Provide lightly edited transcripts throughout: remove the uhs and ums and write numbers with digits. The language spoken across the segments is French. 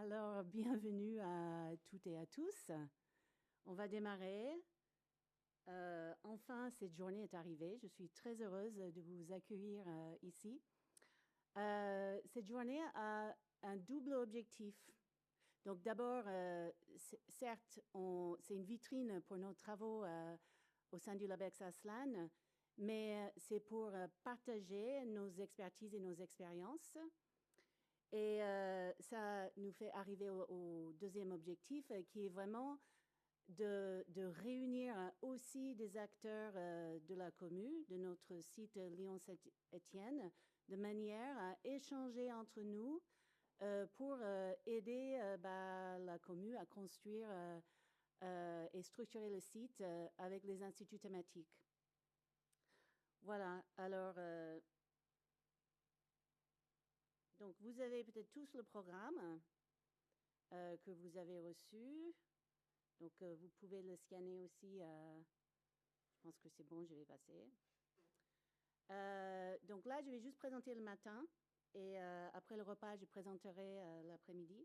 Alors, bienvenue à toutes et à tous. On va démarrer. Enfin, cette journée est arrivée. Je suis très heureuse de vous accueillir ici. Cette journée a un double objectif. Donc, d'abord, certes, c'est une vitrine pour nos travaux au sein du LabEx Aslan, mais c'est pour partager nos expertises et nos expériences. Et ça nous fait arriver au deuxième objectif, qui est vraiment de réunir aussi des acteurs de la commune, de notre site Lyon-Saint-Étienne, de manière à échanger entre nous pour aider la commune à construire et structurer le site avec les instituts thématiques. Voilà, alors, donc vous avez peut-être tous le programme que vous avez reçu. Donc, vous pouvez le scanner aussi. Je pense que c'est bon, je vais passer. Donc là, je vais juste présenter le matin. Et après le repas, je présenterai l'après-midi.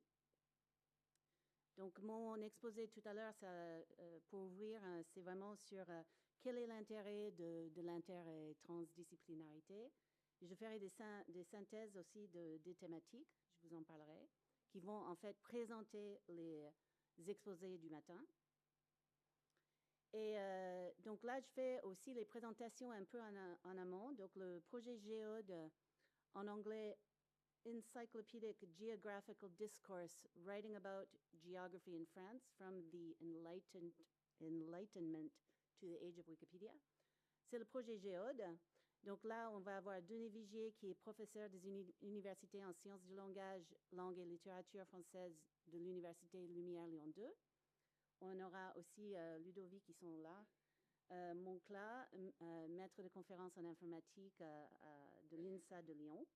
Donc, mon exposé tout à l'heure, pour ouvrir, c'est vraiment sur quel est l'intérêt de l'inter- et transdisciplinarité. Je ferai des synthèses aussi des thématiques, je vous en parlerai, qui vont en fait présenter les exposés du matin. Et donc là, je fais aussi les présentations un peu en amont. Donc le projet Géode, en anglais, Encyclopedic Geographical Discourse, Writing About Geography in France, from the Enlightenment to the Age of Wikipedia. C'est le projet Géode. Donc là, on va avoir Denis Vigier, qui est professeur des universités en sciences du langage, langue et littérature française de l'Université Lumière Lyon 2. On aura aussi Ludovic qui sont là. Moncla, maître de conférence en informatique de l'INSA de Lyon.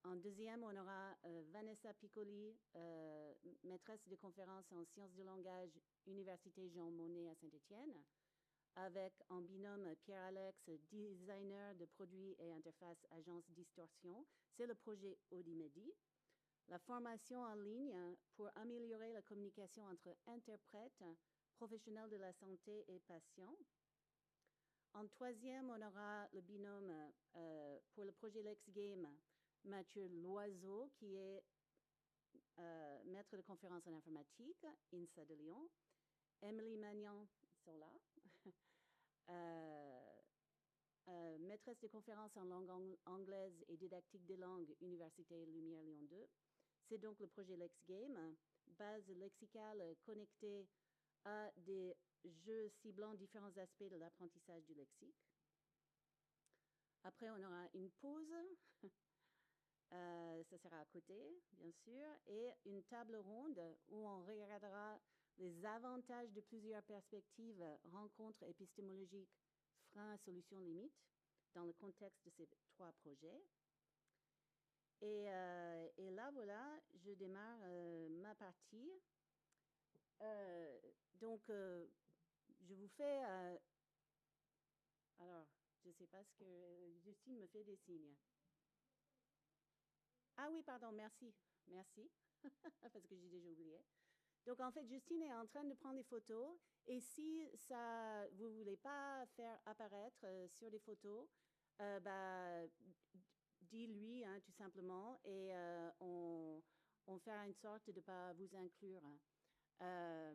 En deuxième, on aura Vanessa Piccoli, maîtresse de conférence en sciences du langage, Université Jean Monnet à Saint-Étienne, avec en binôme Pierre-Alex, designer de produits et interface agence Distorsion. C'est le projet Audimedi. La formation en ligne pour améliorer la communication entre interprètes, professionnels de la santé et patients. En troisième, on aura le binôme pour le projet Lex Game, Mathieu Loiseau, qui est maître de conférence en informatique, INSA de Lyon. Emily Magnan, ils sont là. Maîtresse de conférence en langue anglaise et didactique des langues, Université Lumière Lyon 2. C'est donc le projet Lex Game, base lexicale connectée à des jeux ciblant différents aspects de l'apprentissage du lexique. Après, on aura une pause. Ça sera à côté, bien sûr, et une table ronde où on regardera les avantages de plusieurs perspectives, rencontres épistémologiques, freins, solutions, limites, dans le contexte de ces trois projets. Et là, voilà, je démarre ma partie. Donc, je vous fais... alors, je ne sais pas ce que... Justine me fait des signes. Ah oui, pardon, merci. Merci, parce que j'ai déjà oublié. Donc, en fait, Justine est en train de prendre des photos. Et si ça, vous ne voulez pas faire apparaître sur les photos, dis-lui, hein, tout simplement, et on fera une sorte de ne pas vous inclure. Euh,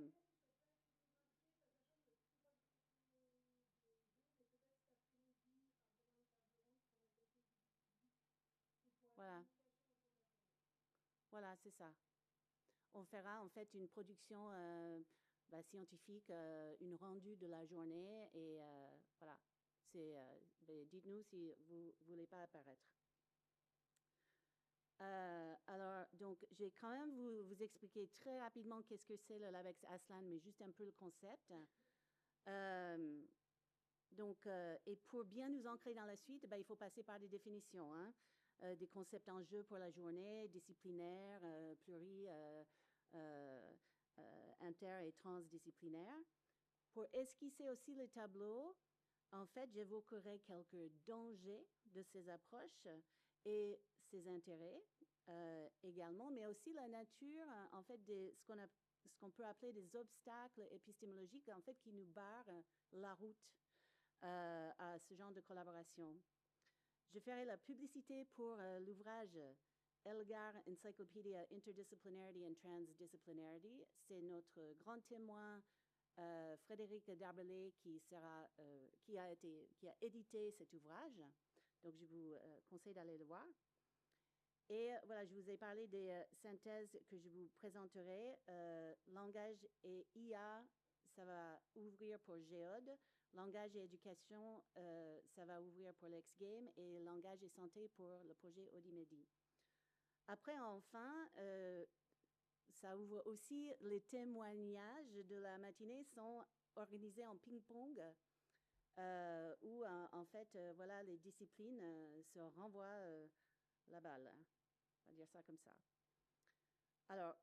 voilà, voilà, c'est ça. On fera en fait une production scientifique, une rendue de la journée, et voilà. Dites-nous si vous ne voulez pas apparaître. Alors, donc, je vais quand même vous expliquer très rapidement qu'est-ce que c'est le LabEx Aslan, mais juste un peu le concept. Et pour bien nous ancrer dans la suite, il faut passer par des définitions, hein, des concepts en jeu pour la journée, disciplinaires, inter- et transdisciplinaires. Pour esquisser aussi le tableau, en fait, j'évoquerai quelques dangers de ces approches et ses intérêts également, mais aussi la nature, en fait, ce qu'on peut appeler des obstacles épistémologiques, en fait, qui nous barrent la route à ce genre de collaboration. Je ferai la publicité pour l'ouvrage Elgar Encyclopedia Interdisciplinarity and Transdisciplinarity. C'est notre grand témoin Frédéric Darbellet qui a édité cet ouvrage. Donc, je vous conseille d'aller le voir. Et voilà, je vous ai parlé des synthèses que je vous présenterai. Langage et IA, ça va ouvrir pour Géode. Langage et éducation, ça va ouvrir pour l'X-Game. Et langage et santé pour le projet Audimedi. Après, enfin, ça ouvre aussi les témoignages de la matinée sont organisés en ping-pong où, en fait, voilà, les disciplines se renvoient la balle. On va dire ça comme ça. Alors,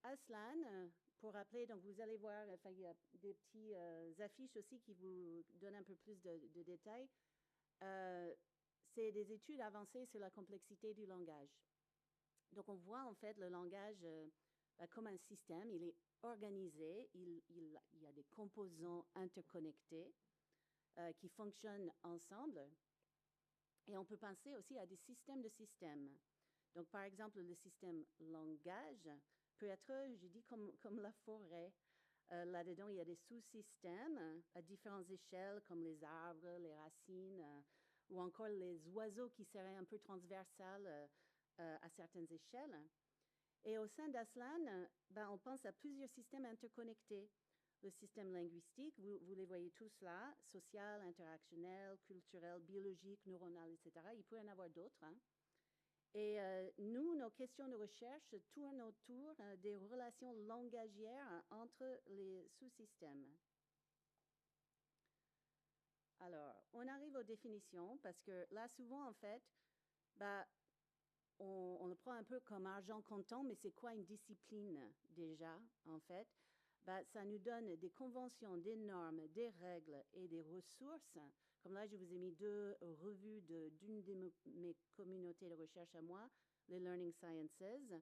Aslan, pour rappeler, donc vous allez voir, enfin, il y a des petites affiches aussi qui vous donnent un peu plus de détails. C'est des études avancées sur la complexité du langage. Donc, on voit en fait le langage comme un système. Il est organisé, il y a des composants interconnectés qui fonctionnent ensemble. Et on peut penser aussi à des systèmes de systèmes. Donc, par exemple, le système langage peut être, je dis, comme la forêt. Là-dedans, il y a des sous-systèmes à différentes échelles, comme les arbres, les racines, ou encore les oiseaux qui seraient un peu transversales à certaines échelles. Et au sein d'Aslan, on pense à plusieurs systèmes interconnectés. Le système linguistique, vous les voyez tous là, social, interactionnel, culturel, biologique, neuronal, etc. Il peut y en avoir d'autres. Hein. Et nous, nos questions de recherche tournent autour des relations langagières entre les sous-systèmes. Alors, on arrive aux définitions parce que là, souvent, en fait, on le prend un peu comme argent comptant, mais c'est quoi une discipline déjà, en fait? Ça nous donne des conventions, des normes, des règles et des ressources. Comme là, je vous ai mis deux revues d'une de mes communautés de recherche à moi, les Learning Sciences.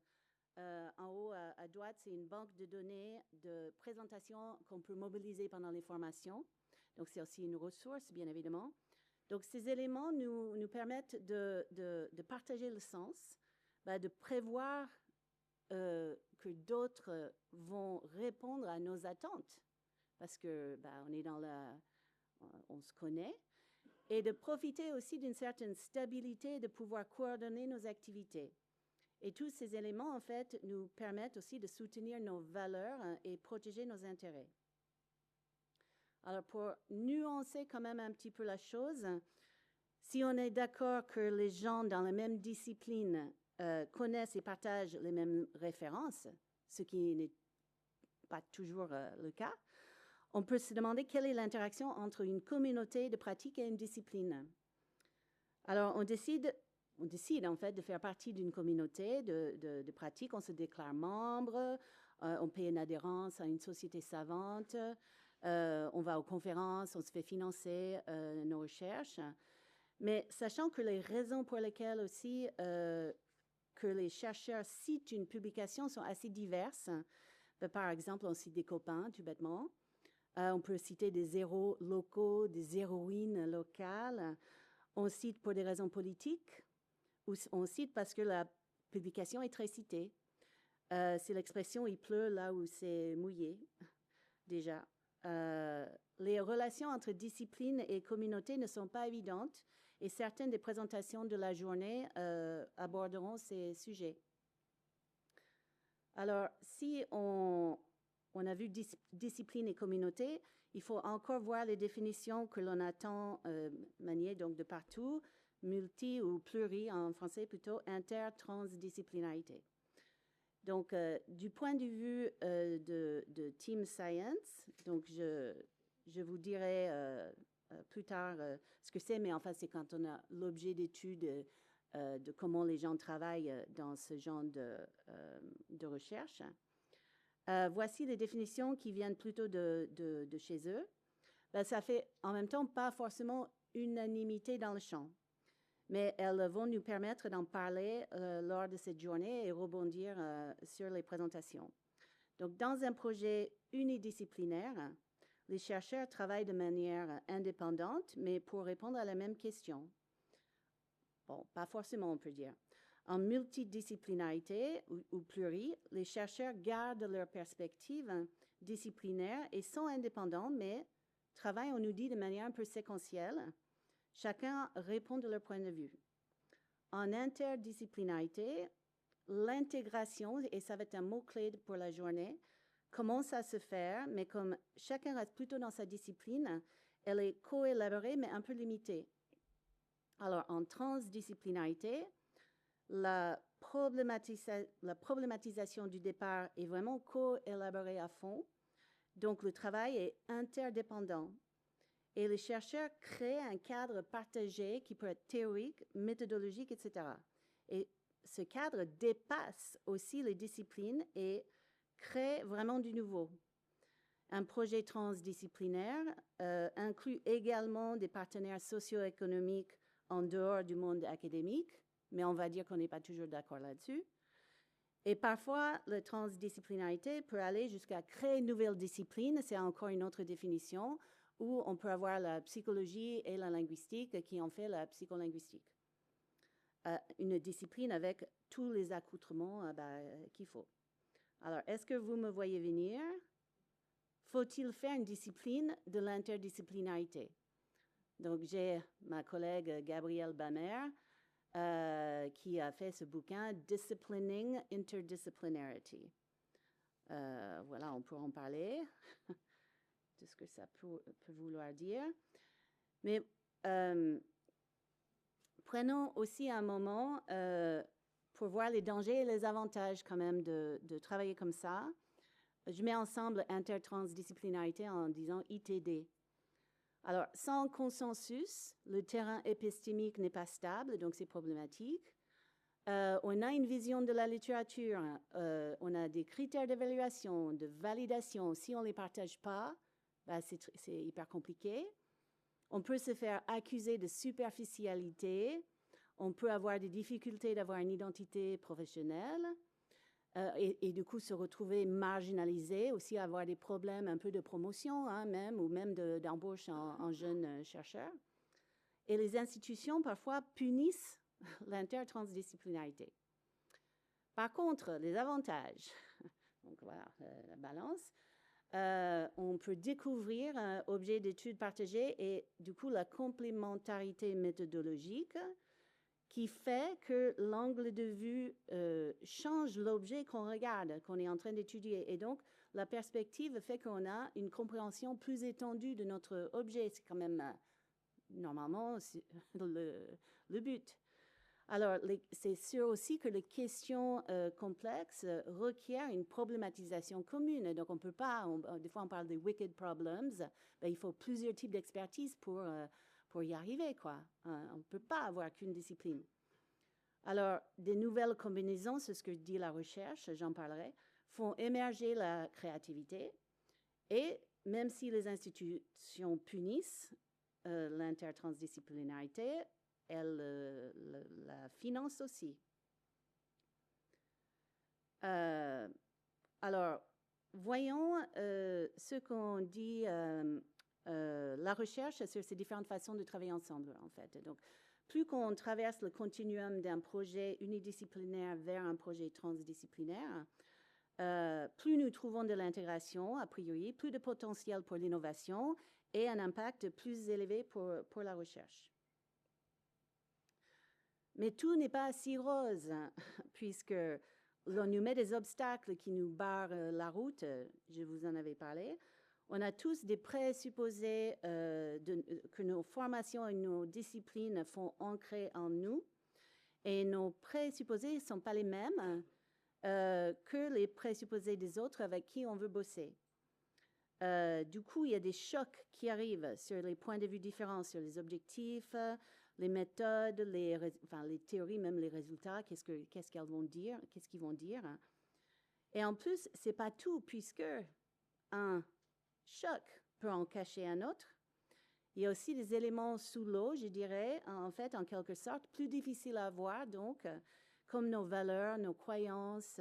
En haut, à droite, c'est une banque de données de présentation qu'on peut mobiliser pendant les formations. Donc, c'est aussi une ressource, bien évidemment. Donc, ces éléments nous permettent de partager le sens, de prévoir que d'autres vont répondre à nos attentes, parce que on est on se connaît, et de profiter aussi d'une certaine stabilité, de pouvoir coordonner nos activités. Et tous ces éléments, en fait, nous permettent aussi de soutenir nos valeurs et protéger nos intérêts. Alors, pour nuancer quand même un petit peu la chose, si on est d'accord que les gens dans la même discipline connaissent et partagent les mêmes références, ce qui n'est pas toujours le cas, on peut se demander quelle est l'interaction entre une communauté de pratique et une discipline. Alors, on décide en fait de faire partie d'une communauté de pratique, on se déclare membre, on paye une adhérence à une société savante, on va aux conférences, on se fait financer nos recherches. Mais sachant que les raisons pour lesquelles aussi que les chercheurs citent une publication sont assez diverses, par exemple, on cite des copains, tout bêtement. On peut citer des héros locaux, des héroïnes locales. On cite pour des raisons politiques, ou on cite parce que la publication est très citée. C'est l'expression « il pleut là où c'est mouillé », déjà. Les relations entre discipline et communauté ne sont pas évidentes et certaines des présentations de la journée aborderont ces sujets. Alors, si on a vu discipline et communauté, il faut encore voir les définitions que l'on attend manier donc de partout, multi ou pluri en français plutôt, inter-transdisciplinarité. Donc, du point de vue de Team Science, donc je vous dirai plus tard ce que c'est, mais enfin, c'est quand on a l'objet d'études de comment les gens travaillent dans ce genre de recherche. Voici les définitions qui viennent plutôt de chez eux. Ça fait en même temps pas forcément unanimité dans le champ. mais elles vont nous permettre d'en parler lors de cette journée et rebondir sur les présentations. Donc, dans un projet unidisciplinaire, les chercheurs travaillent de manière indépendante, mais pour répondre à la même question. Bon, pas forcément, on peut dire. En multidisciplinarité ou pluri, les chercheurs gardent leur perspective disciplinaire et sont indépendants, mais travaillent, on nous dit, de manière un peu séquentielle. Chacun répond de leur point de vue. En interdisciplinarité, l'intégration, et ça va être un mot-clé pour la journée, commence à se faire, mais comme chacun reste plutôt dans sa discipline, elle est co-élaborée, mais un peu limitée. Alors, en transdisciplinarité, la problématisation du départ est vraiment co-élaborée à fond. Donc, le travail est interdépendant. Et les chercheurs créent un cadre partagé qui peut être théorique, méthodologique, etc. Et ce cadre dépasse aussi les disciplines et crée vraiment du nouveau. Un projet transdisciplinaire inclut également des partenaires socio-économiques en dehors du monde académique, mais on va dire qu'on n'est pas toujours d'accord là-dessus. Et parfois, la transdisciplinarité peut aller jusqu'à créer une nouvelle discipline, c'est encore une autre définition, où on peut avoir la psychologie et la linguistique qui en fait la psycholinguistique. Une discipline avec tous les accoutrements qu'il faut. Alors, est-ce que vous me voyez venir? Faut-il faire une discipline de l'interdisciplinarité? Donc, j'ai ma collègue Gabrielle Bamer qui a fait ce bouquin « Disciplining Interdisciplinarity ». Voilà, on peut en parler de ce que ça peut vouloir dire. Mais prenons aussi un moment pour voir les dangers et les avantages quand même de travailler comme ça. Je mets ensemble intertransdisciplinarité en disant ITD. Alors, sans consensus, le terrain épistémique n'est pas stable, donc c'est problématique. On a une vision de la littérature, on a des critères d'évaluation, de validation. Si on ne les partage pas, c'est hyper compliqué. On peut se faire accuser de superficialité. On peut avoir des difficultés d'avoir une identité professionnelle. Et du coup se retrouver marginalisé, aussi avoir des problèmes un peu de promotion ou même d'embauche en jeunes chercheurs. Et les institutions parfois punissent l'intertransdisciplinarité. Par contre, les avantages, donc voilà la balance, on peut découvrir un objet d'étude partagé et du coup la complémentarité méthodologique qui fait que l'angle de vue change l'objet qu'on regarde, qu'on est en train d'étudier. Et donc, la perspective fait qu'on a une compréhension plus étendue de notre objet. C'est quand même, normalement, le but. Alors, c'est sûr aussi que les questions complexes requièrent une problématisation commune. Donc, on ne peut pas, des fois on parle des wicked problems, il faut plusieurs types d'expertise pour y arriver, quoi. On ne peut pas avoir qu'une discipline. Alors, des nouvelles combinaisons, c'est ce que dit la recherche, j'en parlerai, font émerger la créativité. Et même si les institutions punissent l'intertransdisciplinarité, elles la financent aussi. Alors, voyons ce qu'on dit la recherche sur ces différentes façons de travailler ensemble, en fait. Donc, plus qu'on traverse le continuum d'un projet unidisciplinaire vers un projet transdisciplinaire, plus nous trouvons de l'intégration, a priori, plus de potentiel pour l'innovation et un impact plus élevé pour la recherche. Mais tout n'est pas si rose, puisque l'on nous met des obstacles qui nous barrent la route, je vous en avais parlé. On a tous des présupposés que nos formations et nos disciplines font ancrer en nous. Et nos présupposés ne sont pas les mêmes que les présupposés des autres avec qui on veut bosser. Du coup, il y a des chocs qui arrivent sur les points de vue différents, sur les objectifs, les méthodes, les théories, même les résultats, qu'est-ce qu'elles vont dire, qu'est-ce qu'ils vont dire. Et en plus, ce n'est pas tout, puisque un choc peut en cacher un autre. Il y a aussi des éléments sous l'eau, je dirais, en fait, en quelque sorte, plus difficiles à voir, donc, comme nos valeurs, nos croyances,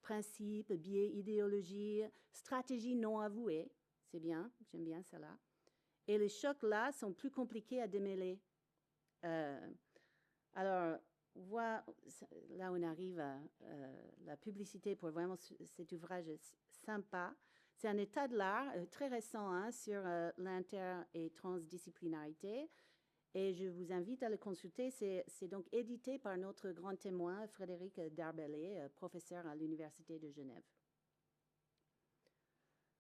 principes, biais, idéologies, stratégies non avouées. C'est bien, j'aime bien cela. Et les chocs là sont plus compliqués à démêler. Alors, là on arrive à la publicité pour vraiment cet ouvrage sympa. C'est un état de l'art très récent hein, sur l'inter- et transdisciplinarité. Et je vous invite à le consulter. C'est donc édité par notre grand témoin, Frédéric Darbellay, professeur à l'Université de Genève.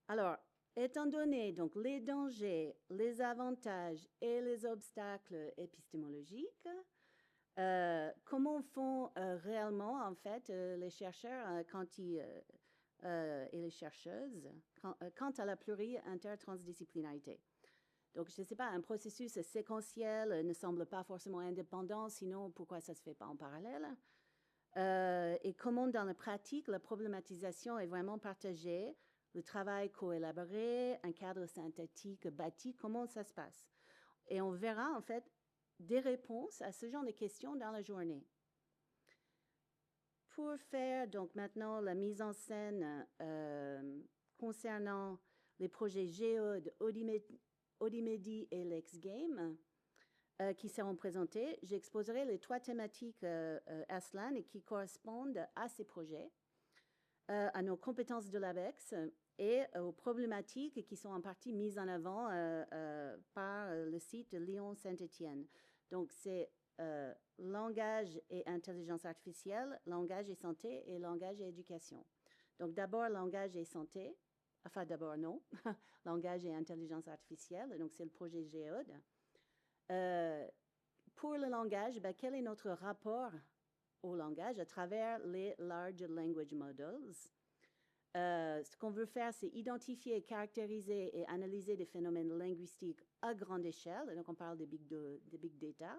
Alors, étant donné donc les dangers, les avantages et les obstacles épistémologiques, comment font réellement en fait les chercheurs et les chercheuses quant à la pluri-intertransdisciplinarité? Donc, je ne sais pas, un processus séquentiel ne semble pas forcément indépendant, sinon pourquoi ça ne se fait pas en parallèle? Et comment dans la pratique, la problématisation est vraiment partagée, le travail coélaboré, un cadre synthétique bâti, comment ça se passe? Et on verra en fait des réponses à ce genre de questions dans la journée. Pour faire donc maintenant la mise en scène concernant les projets Géode, Odimedi et LexGame qui seront présentés, j'exposerai les 3 thématiques Aslan et qui correspondent à ces projets, à nos compétences de l'ABEX et aux problématiques qui sont en partie mises en avant par le site Lyon-Saint-Étienne. Donc, c'est langage et intelligence artificielle, langage et santé et langage et éducation. Donc, d'abord, langage et santé. Enfin, d'abord, non. Langage et intelligence artificielle. Donc, c'est le projet Géode. Pour le langage, ben, quel est notre rapport au langage à travers les Large Language Models? Ce qu'on veut faire, c'est identifier, caractériser et analyser des phénomènes linguistiques à grande échelle. Donc, on parle des big data.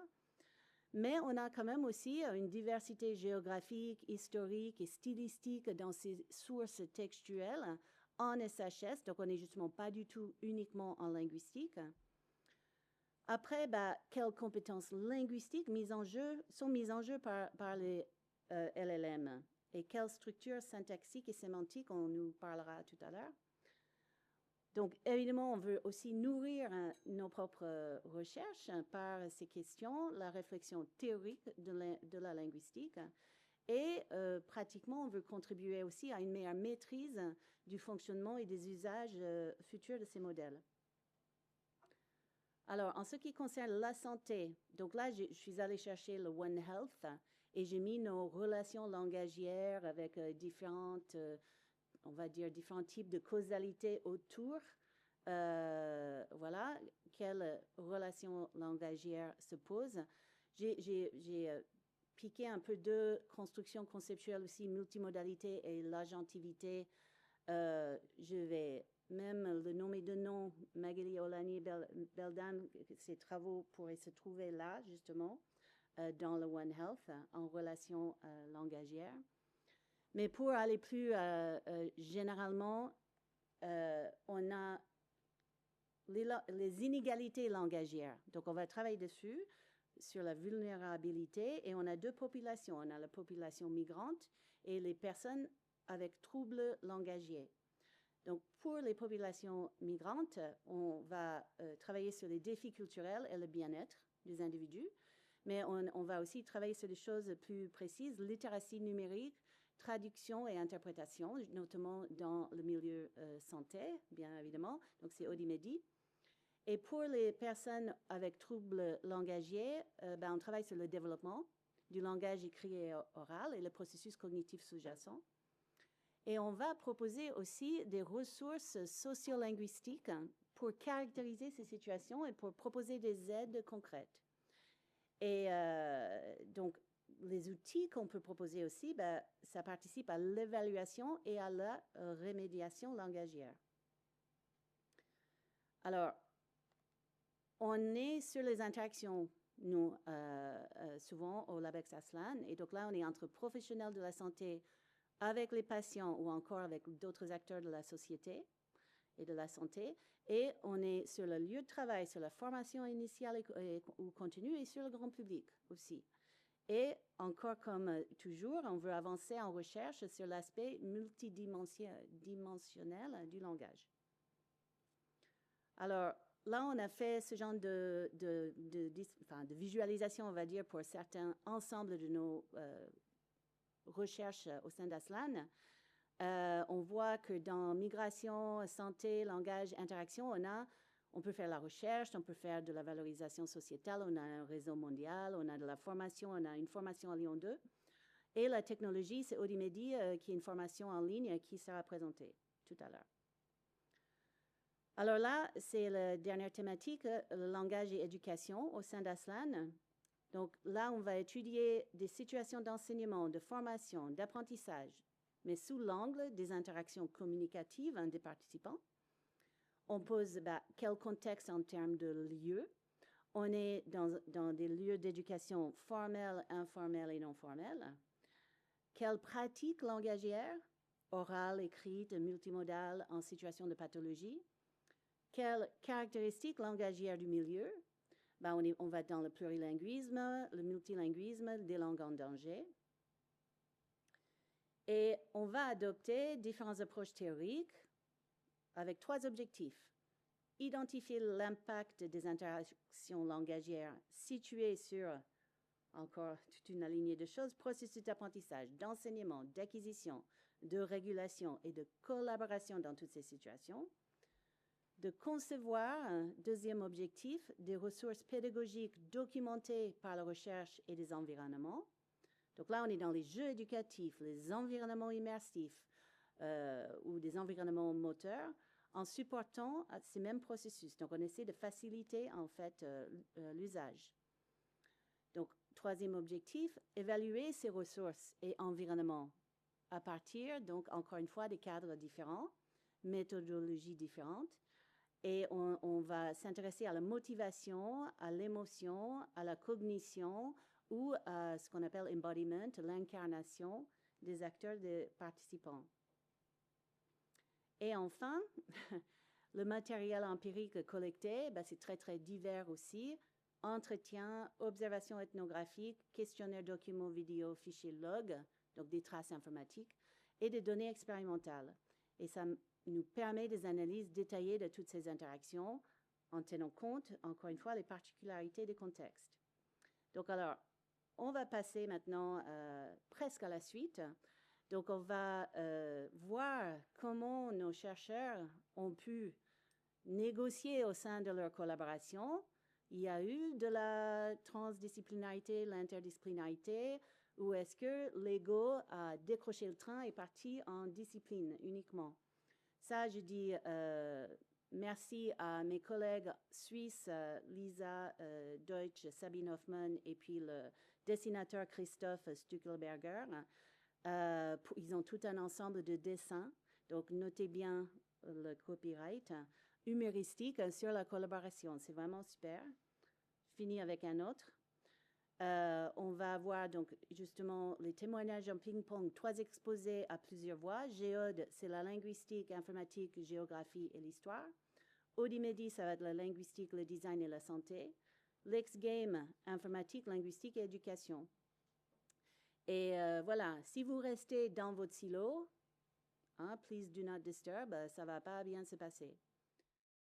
Mais on a quand même aussi une diversité géographique, historique et stylistique dans ces sources textuelles en SHS. Donc, on n'est justement pas du tout uniquement en linguistique. Après, quelles compétences linguistiques sont mises en jeu par les LLM et quelles structures syntaxiques et sémantiques, on nous parlera tout à l'heure. Donc, évidemment, on veut aussi nourrir nos propres recherches par ces questions, la réflexion théorique de la linguistique. Et pratiquement, on veut contribuer aussi à une meilleure maîtrise du fonctionnement et des usages futurs de ces modèles. Alors, en ce qui concerne la santé, donc là, je suis allée chercher le One Health et j'ai mis nos relations langagières avec différentes, on va dire, différents types de causalité autour. Voilà, quelles relations langagières se posent. J'ai piqué un peu de construction conceptuelle aussi, multimodalité et l'agentivité. Je vais même le nommer de nom, Magali Olani Beldan, ses travaux pourraient se trouver là, justement, dans le One Health, en relation langagière. Mais pour aller plus généralement, on a les inégalités langagières. Donc, on va travailler dessus, sur la vulnérabilité, et on a 2 populations. On a la population migrante et les personnes avec troubles langagiers. Donc, pour les populations migrantes, on va travailler sur les défis culturels et le bien-être des individus, mais on va aussi travailler sur des choses plus précises, littératie numérique, traduction et interprétation, notamment dans le milieu santé, bien évidemment. Donc, c'est Odimedi. Et pour les personnes avec troubles langagiers, on travaille sur le développement du langage écrit et oral et le processus cognitif sous-jacent. Et on va proposer aussi des ressources sociolinguistiques pour caractériser ces situations et pour proposer des aides concrètes. Et donc, les outils qu'on peut proposer aussi, ça participe à l'évaluation et à la remédiation langagière. Alors, on est sur les interactions, nous, souvent au LabEx Aslan. Et donc là, on est entre professionnels de la santé avec les patients ou encore avec d'autres acteurs de la société. et de la santé. Et on est sur le lieu de travail, sur la formation initiale ou continue et sur le grand public aussi. Et encore comme toujours, on veut avancer en recherche sur l'aspect multidimensionnel du langage. Alors, là, on a fait ce genre de visualisation, on va dire, pour certains ensembles de nos recherches au sein d'Aslan. On voit que dans migration, santé, langage, interaction, on peut faire la recherche, on peut faire de la valorisation sociétale, on a un réseau mondial, on a de la formation, on a une formation à Lyon 2. Et la technologie, c'est Audimedi, qui est une formation en ligne qui sera présentée tout à l'heure. Alors là, c'est la dernière thématique, le langage et éducation au sein d'Aslan. Donc là, on va étudier des situations d'enseignement, de formation, d'apprentissage, mais sous l'angle des interactions communicatives des participants. On pose quel contexte en termes de lieux. On est dans des lieux d'éducation formels, informels et non formels. Quelles pratiques langagières, orales, écrites, multimodales en situation de pathologie? Quelles caractéristiques langagières du milieu? On va dans le plurilinguisme, le multilinguisme, des langues en danger. Et on va adopter différentes approches théoriques avec 3 objectifs. Identifier l'impact des interactions langagières situées sur, encore toute une lignée de choses, processus d'apprentissage, d'enseignement, d'acquisition, de régulation et de collaboration dans toutes ces situations. De concevoir, deuxième objectif, des ressources pédagogiques documentées par la recherche et des environnements. Donc là, on est dans les jeux éducatifs, les environnements immersifs ou des environnements moteurs en supportant ces mêmes processus. Donc, on essaie de faciliter, en fait, l'usage. Donc, troisième objectif, évaluer ces ressources et environnements à partir, donc, encore une fois, des cadres différents, méthodologies différentes. Et on va s'intéresser à la motivation, à l'émotion, à la cognition ou à ce qu'on appelle embodiment, l'incarnation des acteurs, des participants. Et enfin, le matériel empirique collecté, c'est très, très divers aussi. Entretien, observation ethnographique, questionnaire, documents, vidéos, fichiers log, donc des traces informatiques, et des données expérimentales. Et ça nous permet des analyses détaillées de toutes ces interactions en tenant compte, encore une fois, les particularités des contextes. Donc alors, on va passer maintenant presque à la suite. Donc on va voir comment nos chercheurs ont pu négocier au sein de leur collaboration. Il y a eu de la transdisciplinarité, l'interdisciplinarité, ou est-ce que l'ego a décroché le train et est parti en discipline uniquement? Ça, je dis merci à mes collègues suisses, Lisa Deutsch, Sabine Hoffmann, et puis le dessinateur Christophe Stuckelberger. Ils ont tout un ensemble de dessins, donc notez bien le copyright humoristique sur la collaboration. C'est vraiment super. Je finis avec un autre. On va avoir donc justement les témoignages en ping-pong, 3 exposés à plusieurs voix. Géode, c'est la linguistique, informatique, géographie et l'histoire. Audimedi, ça va être la linguistique, le design et la santé. L'X-Game, informatique, linguistique et éducation. Et voilà, si vous restez dans votre silo, please do not disturb, ça ne va pas bien se passer.